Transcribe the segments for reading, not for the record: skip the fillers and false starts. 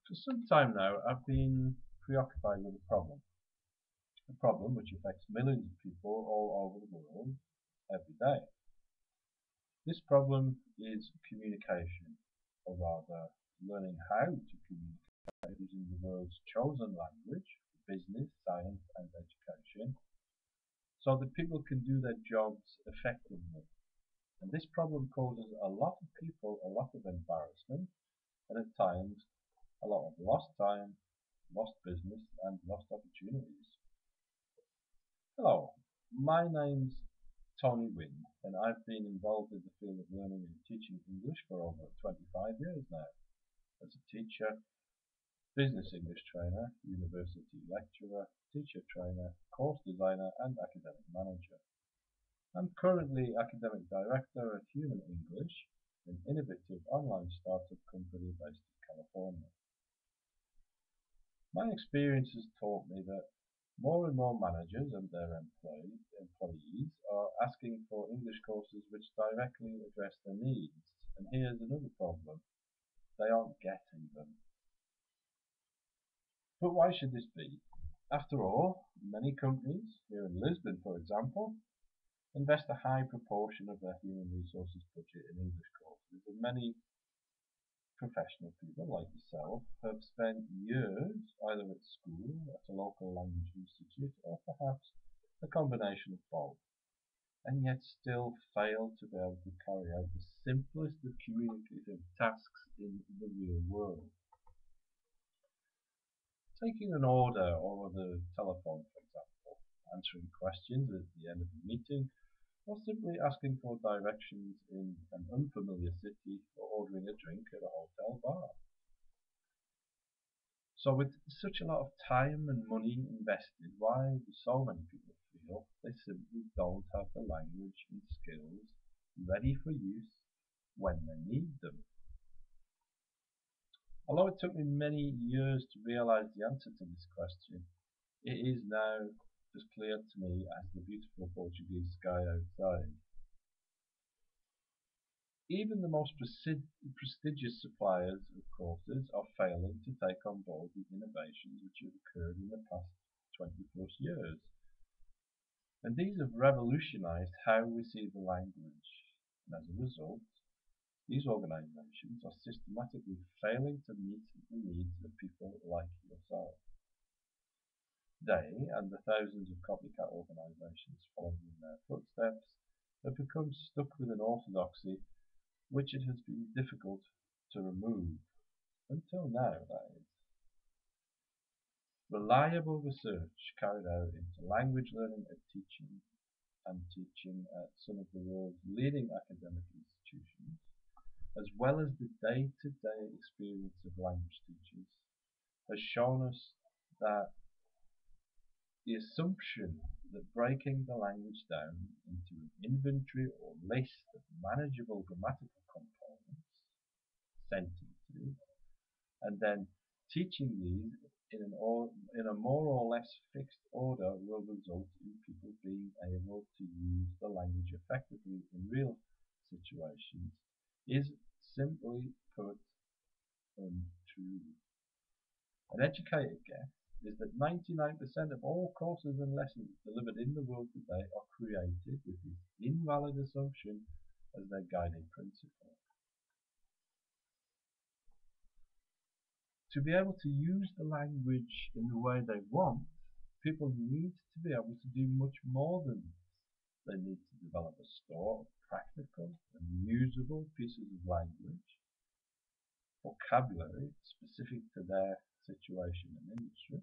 For some time now, I've been preoccupied with a problem which affects millions of people all over the world every day. This problem is communication, or rather, learning how to communicate using the world's chosen language for business, science, and education, so that people can do their jobs effectively. And this problem causes a lot of people a lot of embarrassment and at times a lot of lost time, lost business, and lost opportunities. Hello, my name's Tony Wynn, and I've been involved in the field of learning and teaching English for over 25 years now. As a teacher, business English trainer, university lecturer, teacher trainer, course designer, and academic manager. I'm currently academic director at Human English, an innovative online startup company based in California. My experience has taught me that more and more managers and their employees are asking for English courses which directly address their needs. And here's another problem. They aren't getting them. But why should this be? After all, many companies, here in Lisbon for example, invest a high proportion of their human resources budget in English courses, and many professional people like yourself have spent years either at school, at a local language institute, or perhaps a combination of both, and yet still fail to be able to carry out the simplest of communicative tasks in the real world. Taking an order over the telephone, for example, answering questions at the end of a meeting, or simply asking for directions in an unfamiliar city or ordering a drink at a hotel bar. So with such a lot of time and money invested, why do so many people feel they simply don't have the language and skills ready for use when they need them? Although it took me many years to realize the answer to this question, it is now as clear to me as the beautiful Portuguese sky outside. Even the most prestigious suppliers of courses are failing to take on board the innovations which have occurred in the past 20 plus years. And these have revolutionized how we see the language. And as a result, these organizations are systematically failing to meet the needs of people like yourself. They and the thousands of copycat organizations following in their footsteps have become stuck with an orthodoxy which it has been difficult to remove, until now that is. Reliable research carried out into language learning and teaching at some of the world's leading academic institutions, as well as the day-to-day experience of language teachers, has shown us that the assumption that breaking the language down into an inventory or list of manageable grammatical components, sentences, and then teaching these in a more or less fixed order will result in people being able to use the language effectively in real situations is simply put untrue. An educated guess is that 99% of all courses and lessons delivered in the world today are created with this invalid assumption as their guiding principle. To be able to use the language in the way they want, people need to be able to do much more than this. They need to develop a store of practical and usable pieces of language, vocabulary specific to their situation and industry.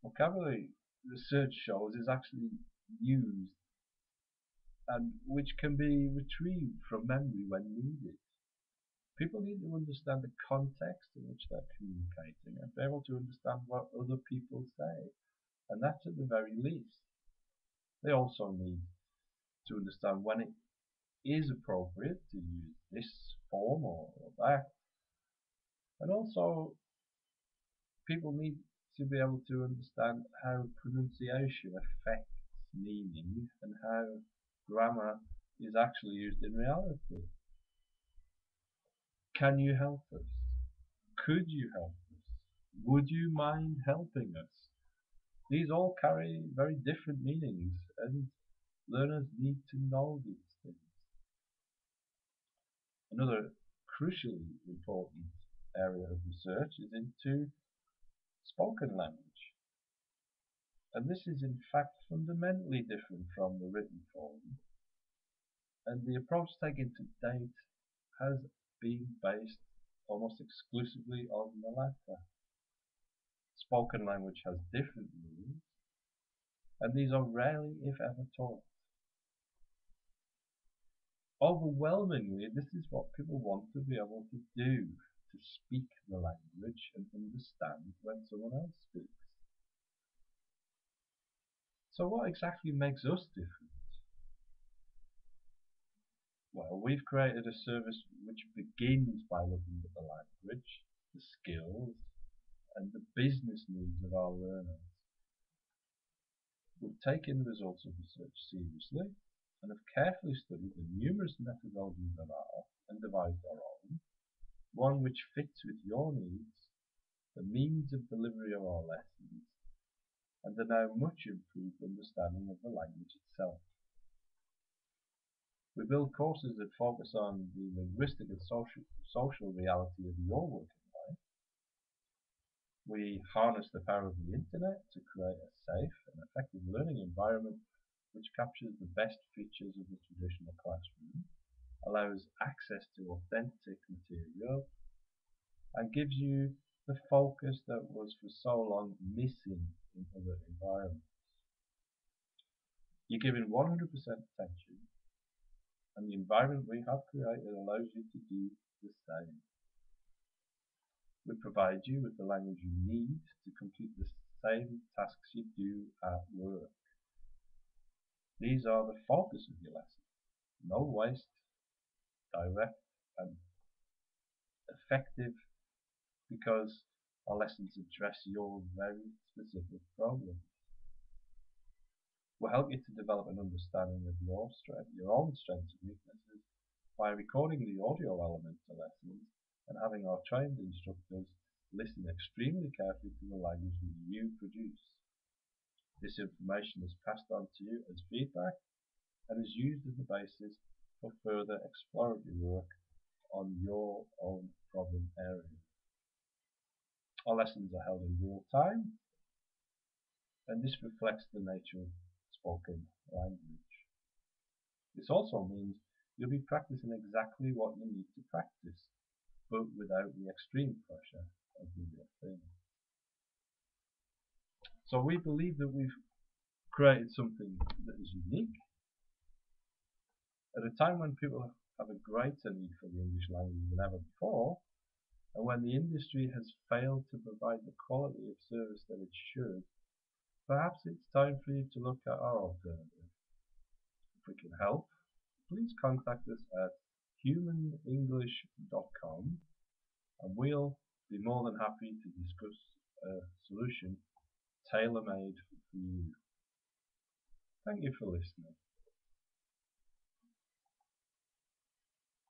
Vocabulary, research shows, is actually used and which can be retrieved from memory when needed. People need to understand the context in which they're communicating and be able to understand what other people say, and that's at the very least. They also need to understand when it is appropriate to use this form or that, and also people need to be able to understand how pronunciation affects meaning and how grammar is actually used in reality. Can you help us? Could you help us? Would you mind helping us? These all carry very different meanings, and learners need to know these things. Another crucially important area of research is into spoken language. And this is in fact fundamentally different from the written form, and the approach taken to date has been based almost exclusively on the latter. Spoken language has different meanings, and these are rarely, if ever, taught. Overwhelmingly, this is what people want to be able to do, to speak the language and understand when someone else speaks. So what exactly makes us different? Well, we've created a service which begins by looking at the language, the skills, and the business needs of our learners. We've taken the results of research seriously and have carefully studied the numerous methodologies there are and devised our own, one which fits with your needs, the means of delivery of our lessons, and a now much improved understanding of the language itself. We build courses that focus on the linguistic and social reality of your working life. We harness the power of the internet to create a safe and effective learning environment which captures the best features of the traditional classroom, allows access to authentic material, and gives you the focus that was for so long missing in other environments. You're given 100% attention, and the environment we have created allows you to do the same. We provide you with the language you need to complete the same tasks you do at work. These are the focus of your lesson. No waste, direct and effective, because our lessons address your very specific problems. We'll help you to develop an understanding of your own strengths and weaknesses by recording the audio element to lessons and having our trained instructors listen extremely carefully to the language that you produce. This information is passed on to you as feedback and is used as the basis for further exploratory work on your own problem area. Our lessons are held in real time, and this reflects the nature of spoken language. This also means you'll be practicing exactly what you need to practice, but without the extreme pressure of the real thing. So we believe that we've created something that is unique at a time when people have a greater need for the English language than ever before, and when the industry has failed to provide the quality of service that it should. Perhaps it's time for you to look at our alternative. If we can help, please contact us at humanenglish.com, and we'll be more than happy to discuss a solution tailor-made for you. Thank you for listening.